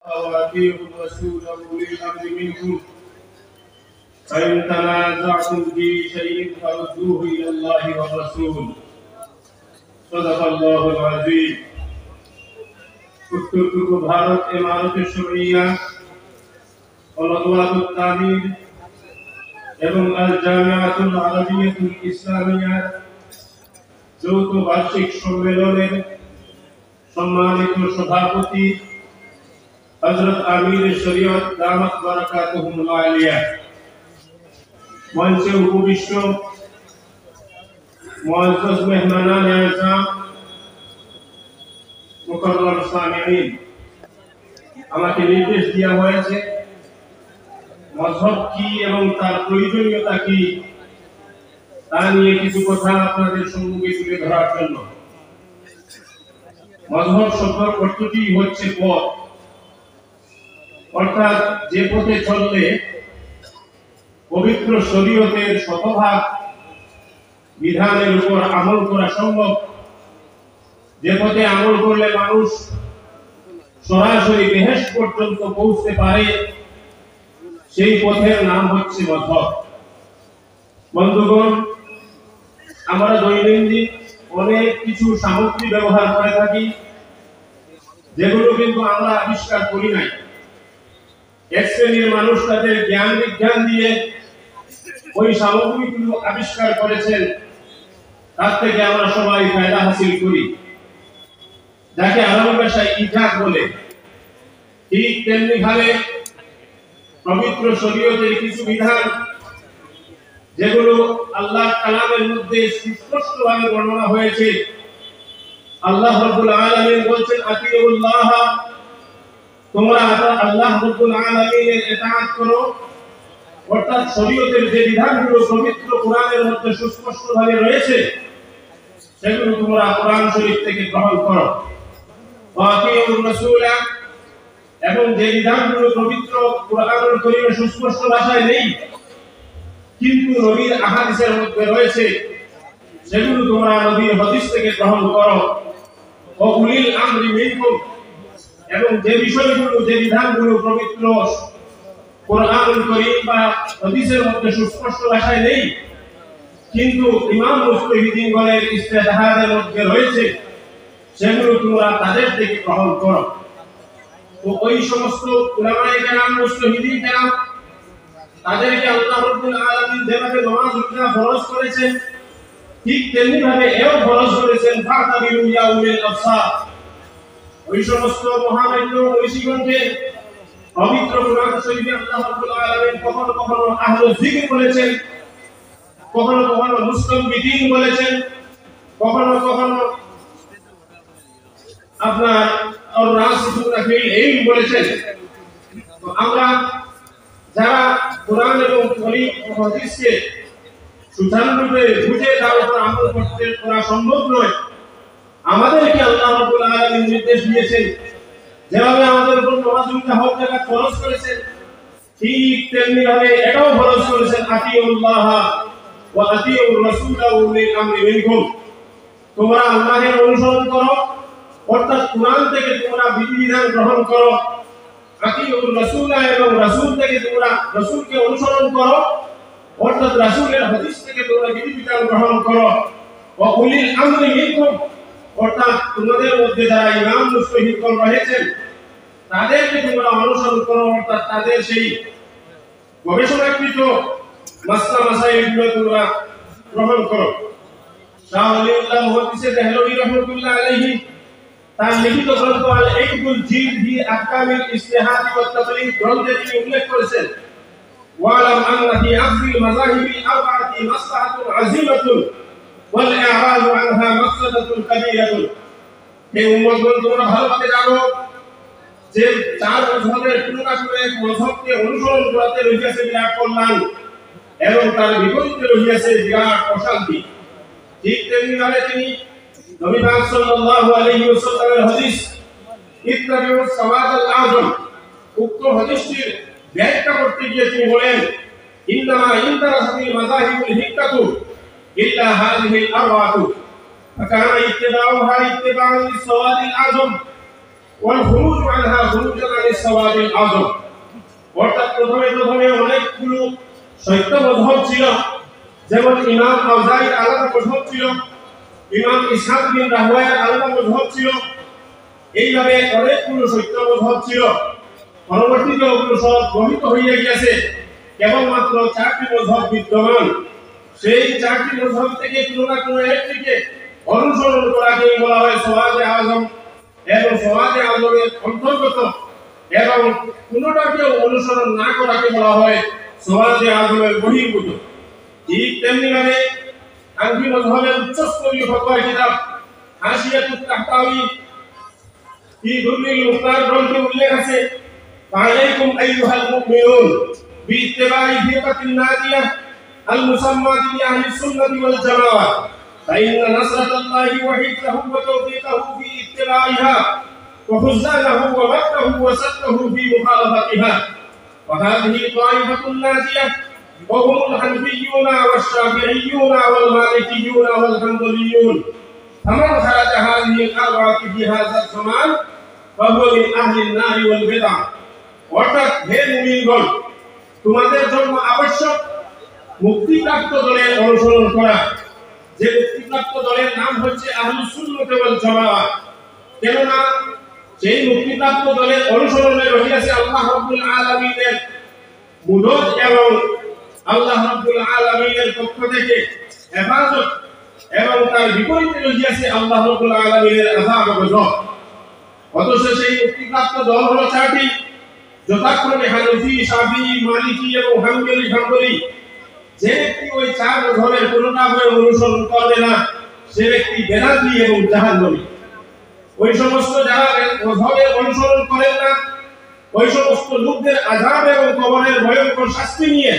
وأطيعوا الرسول أولي الأمر منكم فإن تنازعتم في شيء فردوه إلى الله والرسول صدق الله العظيم উত্তরপূর্ব ভারত ইমারতে শরিয়া ওলাদওয়াতুত তামির এবং আল জামিআতুল আরাবিয়াতুল ইসলামিয়া যৌথ বার্ষিক সম্মেলনের সম্মানিত সভাপতি হযরত আমির শরীয়ত দামাত বারাকাতুহুল আলিয়া, মঞ্চে উপবিষ্ট মুআজ্জাজ মেহমানান আযম, মুকাররম সামিঈন, আমাকে নির্দেশ দেওয়া হয়েছে মাযহাব কি এবং তার প্রয়োজনীয়তা কি তা নিয়ে কিছু কথা আপনাদের সম্মুখে তুলে ধরার জন্য। মাযহাব শব্দের অর্থটি হচ্ছে পথ, অর্থাৎ যে পথে চললে পবিত্র শরীয়তের শতভাগ বিধানের উপর আমল করা সম্ভব, যে পথে আমল করলে মানুষ সরাসরি বেহেশত পর্যন্ত পৌঁছতে পারে, সেই পথের নাম হচ্ছে মাযহাব। বন্ধুগণ, আমরা দৈনন্দিন অনেক কিছু সামগ্রী ব্যবহার করে থাকি যেগুলো কিন্তু আমরা আবিষ্কার করি নাই। এক শ্রেণীর মানুষ তাদের জ্ঞান বিজ্ঞান দিয়ে ওই সামগ্রীগুলো আবিষ্কার করেছেন, তার থেকে আমরা সবাই ফায়দা হাসিল করি, যাকে আরবি ভাষায় ইজাদ বলে। ঠিক তেমনি ভাবে পবিত্র শরীয়তের কিছু বিধান যেগুলো আল্লাহ কালামের মধ্যে সুস্পষ্টভাবে বর্ণনা হয়েছে, আল্লাহ রাব্বুল আলামিন বলেন আতিউল্লাহ, তোমরা আল্লাহ রাব্বুল আলামিনের ইতাআত করো, অর্থাৎ শরীয়তের যে বিধানগুলো পবিত্র কোরআনের মধ্যে সুস্পষ্টভাবে রয়েছে সেগুলো তোমরা কোরআন শরীফ থেকে গ্রহণ করো। ওয়া আতিউর রাসূল, এবং যে বিধানগুলো পবিত্র কোরআনুল কারীমে সুস্পষ্ট ভাষায় নেই কিন্তু নবীর আহাদিসের মধ্যে রয়েছে সেগুলো তোমরা নবীর হাদিস থেকে গ্রহণ করো। ওয়া উলিল আমরি মিনকুম, এবং যে বিষয়গুলো যে বিধানগুলো পবিত্র কোরআনুল কারীম বা হাদিসের মধ্যে সুস্পষ্ট ভাষায় নেই কিন্তু ইমাম মুজতাহিদিনগণের ইজতিহাদের মধ্যে রয়েছে সেগুলো তোমরা তাদের থেকে গ্রহণ করো। তো ওই সমস্ত উলামায়ে কেরাম, মুজতাহিদিন কেরাম, তাদেরকে আল্লাহ রাব্বুল আলামিন যেভাবে নামাজ রোজা ফরজ করেছেন ঠিক তেমনি ভাবে এও ফরজ করেছেন ফাতাবিরু ইয়া উলিল আবসার। ওই সমস্ত মহামান্য ঋষিগণকে পবিত্র কোরআন শরীফে আল্লাহ রাব্বুল আলামিন কখনো কখনো আহলে যিকির বলেছেন, কখনো কখনো মুস্তামবিদিন বলেছেন, কখনো কখনো আপনার আর-রাসিখুনা ফিল ইলম বলেছেন। তো আমরা যারা কোরআন এবং হাদিসকে সুচারুরূপে বুঝে তার উপর আমল করতে করা সম্ভব নয়, আমাদেরকে আল্লাহ রাব্বুল আলামিন নির্দেশ দিয়েছেন যেভাবে আমাদের উপর নামাজ রোজা হক জাকাত ফরজ করেছেন ঠিক তেমনি ভাবে এটাও ফরজ করেছেন আতিউল্লাহ ওয়া আতিউর রাসূল ওয়া উলিল আমরি মিনকুম। তোমরা আল্লাহর অনুসরণ করো, অর্থাৎ কোরআন থেকে তোমরা বিধিবিধান গ্রহণ করো, আতিউর রাসূল, এবং রাসূল থেকে তোমরা রাসূলকে অনুসরণ করো, অর্থাৎ রাসূলের হাদিস থেকে তোমরা বিধিবিধান গ্রহণ করো। ওয়া উলিল আমরি মিনকুম, অর্থাৎ তোমাদের মধ্যে যারা ইমাম মুজতাহিদগণ রয়েছেন তাদেরকে তোমরা অনুসরণ করো, অর্থাৎ তাদের সেই গবেষণাকৃত মাসলা মাসাইলগুলো তোমরা গ্রহণ করো। শাহ ওয়ালিউল্লাহ মুহাদ্দিস দেহলভী রাহমাতুল্লাহ আলাইহি তার লিখিত গ্রন্থ আল ইকবুল জিদ ফি আহকামিল ইজতিহাদ ওয়া তাকলিদ গ্রন্থে তিনি উল্লেখ করেছেন ওয়ালাম আন্না ফি আফযিল মাযাহিবিল আরবাআতি মাসলাহাতুন আযীমাতুন ওয়াল ই'রাযু আনহা মাকসাদাতুন কাবীরাতুন। এই উম্মতগণ, তোমরা ভালোভাবে জানো যে চার মাযহাবের তুলনা করে এক মাযহাবকে অনুসরণ করতে রহিয়াছে বিরাট কল্যাণ এবং তার বিপরীতে রহিয়াছে বিরাট অশান্তি। ঠিক তেমনি ভাবে তিনি নবী পাক সাল্লাল্লাহু আলাইহি ওয়াসাল্লামের হাদিস ইত্তাবিউস সাওয়াদাল আযম, উক্ত হাদিসটির ব্যাখ্যা করতে গিয়ে তিনি বলেন ইন্নামা ইনতারাসাতিল মাযাহিবুল হিক্কাতু ইল্লা হাযিহিল আরবাআতু ফাকানা ইত্তিবাউহা ইত্তিবাউল লিসসাওয়াদিল আযম ওয়াল খুরুজ আনহা খুরুজান আনিস সাওয়াবিল আযম। অর্থাৎ প্রথমে অনেকগুলো সত্য মযহব ছিল, যেমন ইমাম আওজাঈর আলাদা মযহব ছিল, ইমাম ইসহাক বিন রাহওয়ায়ের আলাদা মযহব ছিল, এইভাবে অনেকগুলো সত্য মযহব ছিল। পরবর্তীতে ওগুলো সব গঠিত হয়ে গিয়েছে, কেবলমাত্র 4টি মযহব বিদ্যমান। সেই 4টি মযহব থেকে কোনো না কোনো একটিকে অনুসরণ করাকে বলা হয় সওয়াদে আযম এবং সওয়াদে আযমের অন্তর্গত, এবং কোনোটাকে অনুসরণ না করাকে বলা হয় সওয়াদে আযমের বহির্ভূত। ঠিক তেমনি ভাবে হানফি মযহবের উচ্চস্তরীয় ফতোয়ার কিতাব হাশিয়াতুত তাহতাউই ফি দুররিল মুখতার গ্রন্থে উল্লেখ আছে, ফাআলাইকুম আইয়ুহাল মুমিনুন বিইত্তিবাই ফিরকাতিন নাজিয়াহ আল মুসাম্মাতি বিআহলিস সুন্নাতি ওয়াল জামাআহ ফাইন্না নাসরাতাল্লাহি ওয়া হিফযাহু ওয়া তাওফীকাহু ফি ইত্তিবাইহা ওয়া খুযলানাহু ওয়া মাক্রাহু ওয়া সাদদাহু ফি মুখালাফাতিহা ওয়া হাযিহি তাইফাতুন নাজিয়াহ ওয়া হুমুল হানফিয়্যুনা ওয়াশ শাফি'ইয়্যুনা ওয়াল মালিকিয়্যুনা ওয়াল হানবলিয়্যুন ফামান খারাজা হাযিহিল আরবা'তি ফি হাযাল জামান ফাহুয়া মিন আহলিন নারি ওয়াল বিদআহ। অর্থাৎ হে মুমিনগণ, তোমাদের জন্য আবশ্যক মুক্তিপ্রাপ্ত দলের অনুসরণ করা। যে মুক্তিপ্রাপ্ত দলের নাম হচ্ছে আহলুস সুন্নাহ ওয়াল জামাআহ। কেননা সেই মুক্তিপ্রাপ্ত দলের অনুসরণে রহিয়াছে আল্লাহ রাব্বুল আলামিনের মুদত এবং আল্লাহ রাব্বুল আলামিনের পক্ষ থেকে হেফাজত, এবং তার বিপরীতে রহিয়াছে আল্লাহ রাব্বুল আলামিনের আযাব ও গজব। অথচ সেই মুক্তিপ্রাপ্ত দল হলো 4টি, যথাক্রমে হানফি, শাফিঈ, মালিকি এবং হাম্বলি। যে ব্যক্তি ওই 4 মযহবের কোনটাকে অনুসরণ করবে না, সে ব্যক্তি বেদাতি এবং জাহান্নামী। ওই সমস্ত যারা মযহবের অনুসরণ করেন না, ওই সমস্ত লোকদের আযাব এবং কবরের ভয়ঙ্কর শাস্তি নিয়ে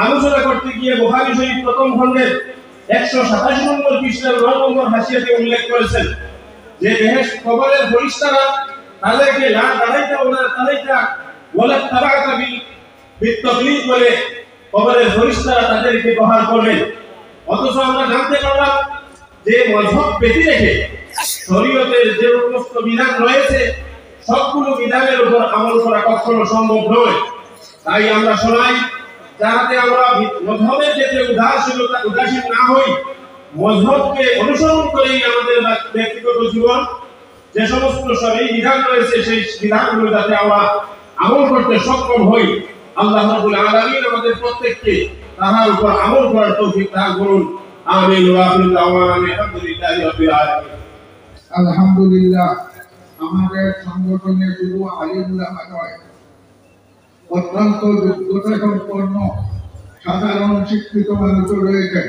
আলোচনা করতে গিয়ে বুখারী শরীফ প্রথম খণ্ডের 187 নম্বর পৃষ্ঠার 9 নম্বর হাসিয়াতে উল্লেখ করেছেন যে বেহেশত কবরের ফেরেশতারা তাদেরকে লা দাঁড়াইতা ওয়া তালাইতা ওয়ালা তাবাতা বিতাকলিদ বলে কবরের ফেরেশতারা তাদেরকে প্রহার করবেন। অথচ আমরা জানতে পারলাম যে মযহব ব্যতি রেখে শরীয়তের যে সমস্ত বিধান রয়েছে সবগুলো বিধানের উপর আমল করা কখনো সম্ভব নয়। তাই আমরা শোনাই, যাতে আমরা মযহবের ক্ষেত্রে উদাসীন না হই, মযহবকে অনুসরণ করেই আমাদের ব্যক্তিগত জীবন যে সমস্ত শরঈ বিধান রয়েছে সেই বিধানগুলো যাতে আমরা আমল করতে সক্ষম হই। আল্লাহ রাব্বুল আলামিন আমাদের প্রত্যেককে তাহার উপর আমল করার তৌফিক দান করুন। আমিন ওয়া আখিরু দাওয়ানা আলহামদুলিল্লাহি রাব্বিল আলামিন। আলহামদুলিল্লাহ। আমাদের সংগঠনের শুধু আলিম উলামা নয়, অত্যন্ত যোগ্যতা সম্পন্ন সাধারণ শিক্ষিত মানুষও রয়েছে।